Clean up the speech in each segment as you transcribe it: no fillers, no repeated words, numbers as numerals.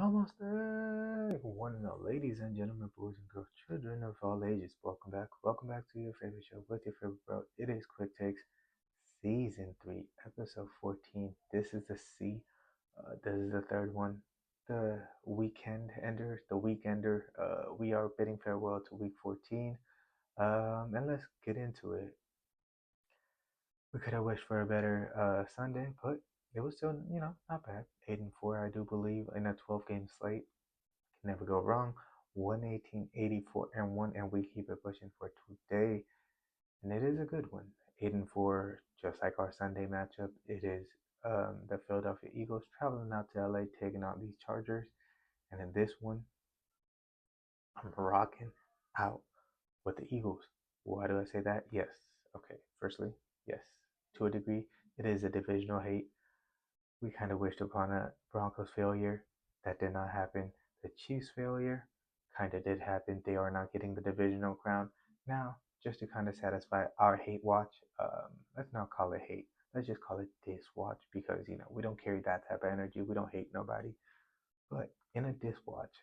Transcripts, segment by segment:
Almost there. One and all, ladies and gentlemen, boys and girls, children of all ages. Welcome back. Welcome back to your favorite show with your favorite bro. It is Quick Takes, Season 3, Episode 14. This is the C. This is the third one. The weekender. We are bidding farewell to week 14. And let's get into it. We could have wished for a better Sunday, but it was still, not bad. 8-4, I do believe, in a 12-game slate. Can never go wrong. 118, 84, and 1, and we keep it pushing for today. And it is a good one. 8-4, just like our Sunday matchup. It is the Philadelphia Eagles traveling out to LA, taking on these Chargers. And in this one, I'm rocking out with the Eagles. Why do I say that? Yes. Okay. Firstly, yes. To a degree, it is a divisional hate. We kind of wished upon a Broncos failure. That did not happen. The Chiefs failure kind of did happen. They are not getting the divisional crown. Now, just to kind of satisfy our hate watch, let's not call it hate. Let's just call it diss watch because, we don't carry that type of energy. We don't hate nobody. But in a diss watch,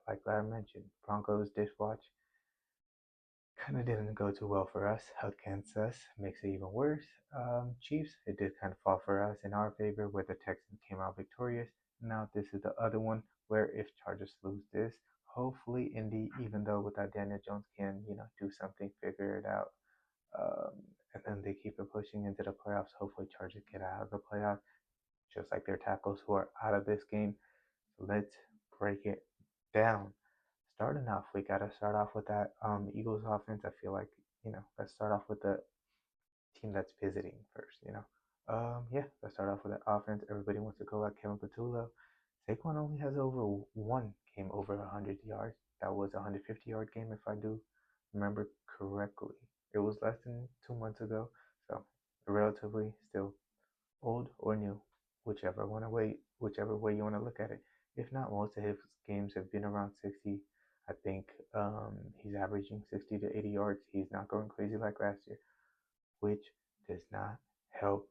like I mentioned, Broncos diss watch kind of didn't go too well for us against us. Makes it even worse. Chiefs, it did kind of fall for us in our favor where the Texans came out victorious. Now this is the other one where if Chargers lose this, hopefully Indy, even though without Daniel Jones, can do something, figure it out, and then they keep it pushing into the playoffs. Hopefully Chargers get out of the playoffs, just like their tackles who are out of this game. So let's break it down. Starting off, we got to start off with that Eagles offense. I feel like, let's start off with the team that's visiting first, Yeah, let's start off with that offense. Everybody wants to go at Kevin Patullo. Saquon only has over one game over 100 yards. That was a 150-yard game, if I do remember correctly. It was less than 2 months ago, so relatively still old or new, whichever way you want to look at it. If not, most of his games have been around 60. I think he's averaging 60 to 80 yards. He's not going crazy like last year, which does not help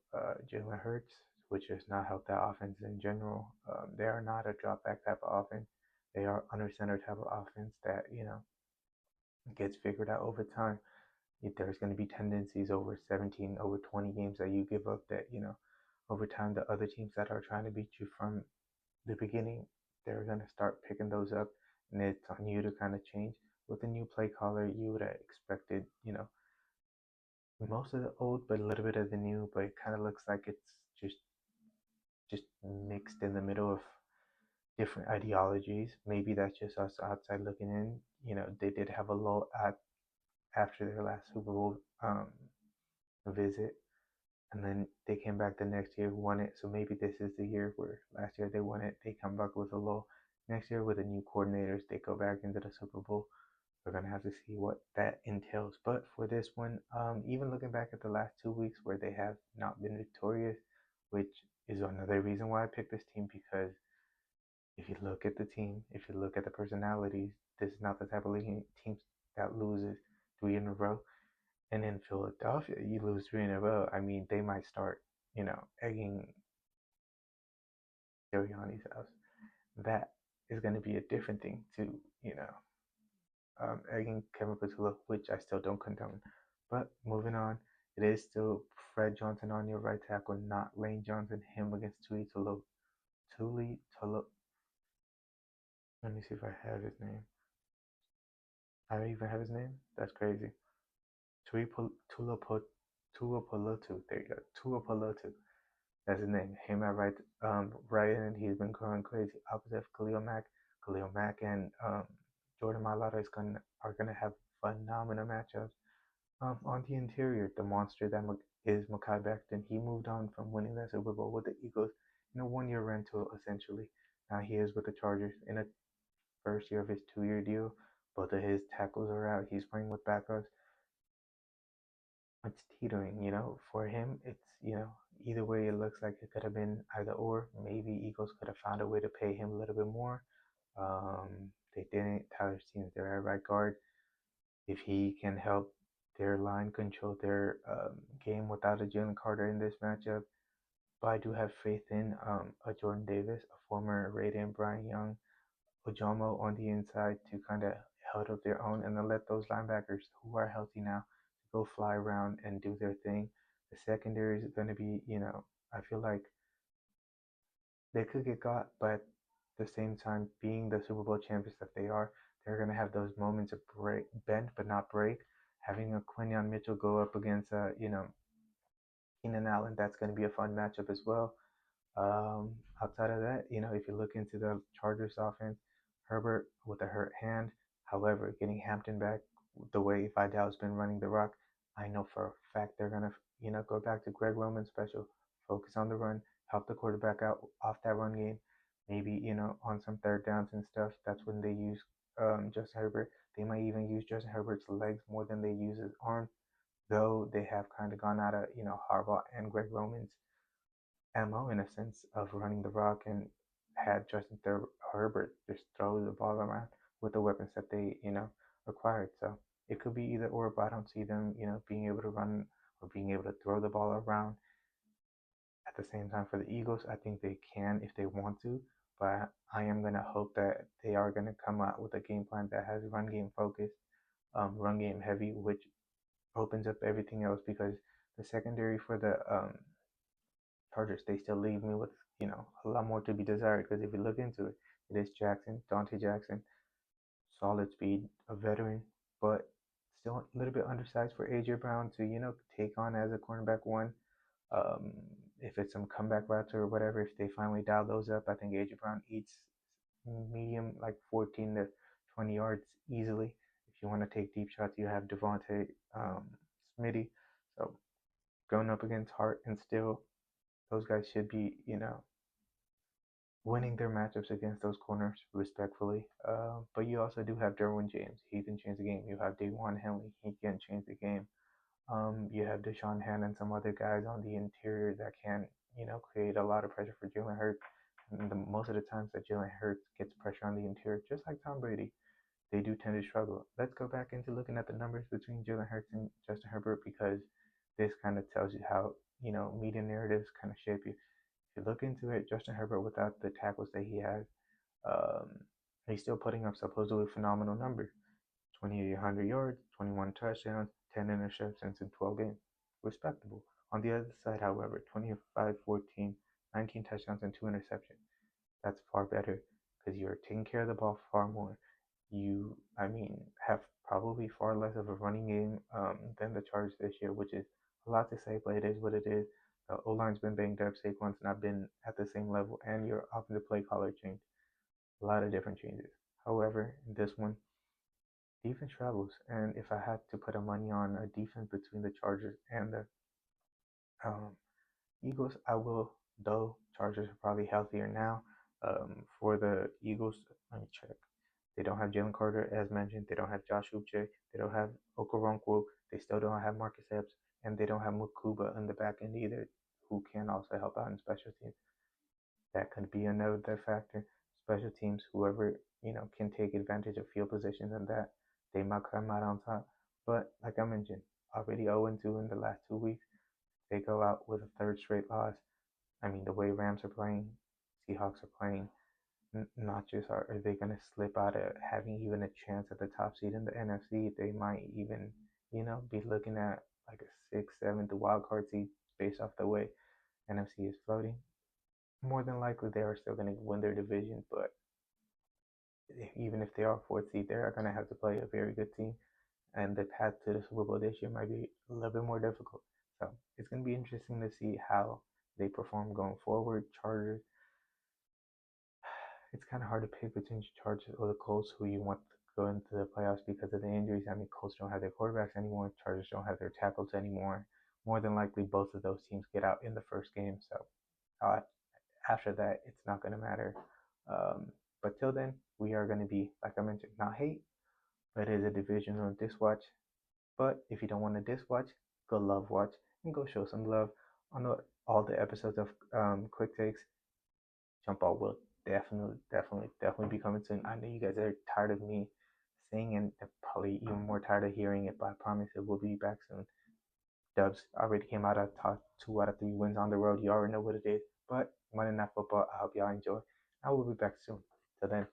Jalen Hurts, which does not help that offense in general. They are not a drop back type of offense. They are under center type of offense that gets figured out over time. There's going to be tendencies over 17, over 20 games that you give up that over time the other teams that are trying to beat you from the beginning, they're going to start picking those up, and it's on you to kind of change. With the new play caller, you would have expected, most of the old, but a little bit of the new, but it kind of looks like it's just mixed in the middle of different ideologies. Maybe that's just us outside looking in. They did have a lull after their last Super Bowl visit, and then they came back the next year, won it. So maybe this is the year where last year they won it. They come back with a lull. Next year with the new coordinators, they go back into the Super Bowl. We're going to have to see what that entails. But for this one, even looking back at the last 2 weeks where they have not been victorious, which is another reason why I picked this team, because if you look at the team, if you look at the personalities, this is not the type of team that loses 3 in a row. And in Philadelphia, you lose 3 in a row. I mean, they might start, egging Siriani's house. That is going to be a different thing to, egging Kevin Patullo, which I still don't condone. But moving on, it is still Fred Johnson on your right tackle, not Lane Johnson. Him against Tuli Tolo. Let me see if I have his name. I don't even have his name? That's crazy. Tuipulotu. There you go. Tuipulotu. That's his name. Him at right end. He's been going crazy. Opposite of Khalil Mack. Khalil Mack and Jordan Mailata are gonna have phenomenal matchups. On the interior, the monster that is Mekhi Becton. He moved on from winning that Super Bowl with the Eagles in a 1-year rental, essentially. Now he is with the Chargers in a first year of his 2-year deal. Both of his tackles are out. He's playing with backups. It's teetering, for him. It's, either way, it looks like it could have been either or. Maybe Eagles could have found a way to pay him a little bit more. They didn't. Tyler Steen's their right guard. If he can help their line control their game without a Jalen Carter in this matchup, but I do have faith in a Jordan Davis, a former Raiden, Brian Young, Ojomo on the inside to kind of hold up their own, and then let those linebackers who are healthy now go fly around and do their thing. The secondary is going to be, I feel like they could get got, but at the same time, being the Super Bowl champions that they are, they're going to have those moments of break, bend but not break. Having a Quinion Mitchell go up against, Keenan Allen, that's going to be a fun matchup as well. Outside of that, if you look into the Chargers offense, Herbert with a hurt hand. However, getting Hampton back the way Vidal's been running the rock, I know for a fact they're gonna, go back to Greg Roman's special, focus on the run, help the quarterback out off that run game. Maybe on some third downs and stuff. That's when they use Justin Herbert. They might even use Justin Herbert's legs more than they use his arm. Though they have kind of gone out of Harbaugh and Greg Roman's MO in a sense of running the rock and had Herbert just throw the ball around with the weapons that they, acquired. So it could be either or, but I don't see them, being able to run or being able to throw the ball around at the same time for the Eagles. I think they can if they want to, but I am going to hope that they are going to come out with a game plan that has run game focus, run game heavy, which opens up everything else because the secondary for the Chargers, they still leave me with, a lot more to be desired because if you look into it, it is Dante Jackson, solid speed, a veteran, but still a little bit undersized for AJ Brown to, take on as a cornerback one. Um, if it's some comeback routes or whatever, if they finally dial those up, I think AJ Brown eats medium, like 14 to 20 yards easily. If you want to take deep shots, you have Devontae Smitty. So going up against Hart and Still, those guys should be, winning their matchups against those corners respectfully. But you also do have Derwin James. He can change the game. You have Dawan Henley. He can change the game. You have Deshaun Hand and some other guys on the interior that can, create a lot of pressure for Jalen Hurts. And most of the times that Jalen Hurts gets pressure on the interior, just like Tom Brady, they do tend to struggle. Let's go back into looking at the numbers between Jalen Hurts and Justin Herbert because this kind of tells you how, media narratives kind of shape you. If you look into it, Justin Herbert, without the tackles that he has, um, he's still putting up supposedly phenomenal numbers: 2,800 yards, 21 touchdowns, 10 interceptions in 12 games. Respectable. On the other side, however, 25-14, 19 touchdowns and 2 interceptions. That's far better because you're taking care of the ball far more. Have probably far less of a running game than the Chargers this year, which is a lot to say, but it is what it is. The O line's been banged up, Saquon's not been at the same level, and your offensive play caller changed. A lot of different changes. However, in this one, defense travels, and if I had to put a money on a defense between the Chargers and the um, Eagles, I will. Though Chargers are probably healthier now. For the Eagles, let me check. They don't have Jalen Carter, as mentioned. They don't have Josh Uche. They don't have Okoronkwo. They still don't have Marcus Epps. And they don't have Mukuba in the back end either, who can also help out in special teams. That could be another factor. Special teams, whoever, can take advantage of field positions and that, they might come out on top. But like I mentioned, already 0-2 in the last 2 weeks. They go out with a third straight loss. The way Rams are playing, Seahawks are playing, not just are they going to slip out of having even a chance at the top seed in the NFC, they might even, be looking at like a 6th, 7th wild card seed based off the way NFC is floating. More than likely, they are still going to win their division, but even if they are 4th seed, they are going to have to play a very good team, and the path to the Super Bowl this year might be a little bit more difficult. So it's going to be interesting to see how they perform going forward. Chargers, it's kind of hard to pick between Chargers or the Colts who you want to go into the playoffs because of the injuries. Colts don't have their quarterbacks anymore. Chargers don't have their tackles anymore. More than likely, both of those teams get out in the first game. So after that, it's not going to matter. But till then, we are going to be, like I mentioned, not hate, but it is a division on this watch. But if you don't want to diswatch, go love watch and go show some love on all the episodes of Quick Takes. Jump Ball will definitely be coming soon. I know you guys are tired of me saying and probably even more tired of hearing it, but I promise it will be back soon. dubs already came out. I talked 2 out of 3 wins on the road. You already know what it is. But Monday Night Football, I hope y'all enjoy. I will be back soon. Till then.